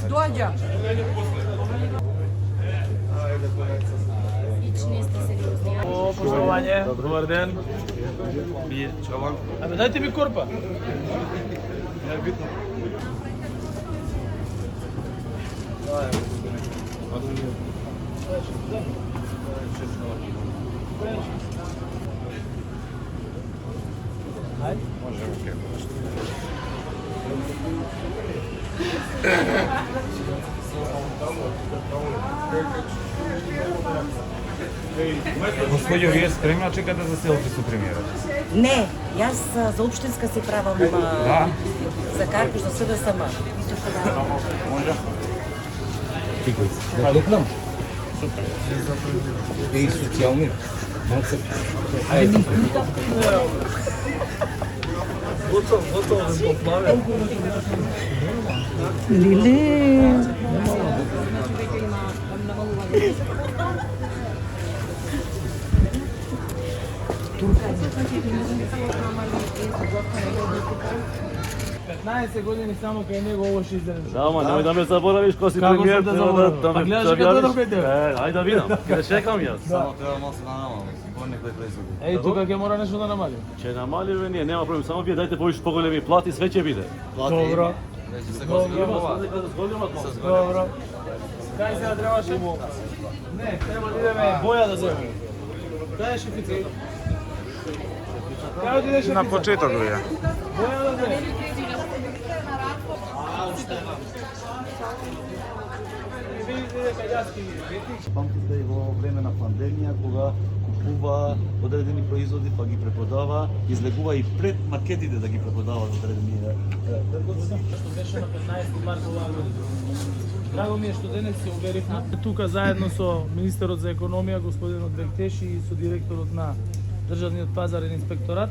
Dođa. Poštovanje, dobar den. Абе, дайте ми корпа. Може руки. Господјо, вие спремна чекате за селфи со премиерот? Не, јас за општинска си правам за карку за СДСМ. Може? Ти кој си? Да кликнам? Супер. И социјални. Малце. Ајде. Готово да поплаве. Лиле. години само кај него ово ќе издржи. Да, ма, немој да ме заборавиш кој си премиер, треба да ме гледаш кај тебе. Ајде да видам, ќе да чекам јас. Само треба малку да намалам, по некои производи. Еј, тука ќе мора нешто да намали. Ќе намалиме ние, нема проблем, само вие дајте поголеми плати, све ќе биде. Добро. Веќе се готови ова. Добро. Кај сега требаше? Не, треба да идеме боја да земеме. Кај е шефицата? Кај отиде шефицата? На почеток бија. Боја да земеме. Памтите и во време на пандемија, кога купува одредени производи, па ги преподава, излегува и пред маркетите да ги преподава одредени. Што беше на 15 март оваа година. Драго ми е што денес се уверивме тука заедно со министерот за економија господинот Бектеши и со директорот на Државниот пазарен инспекторат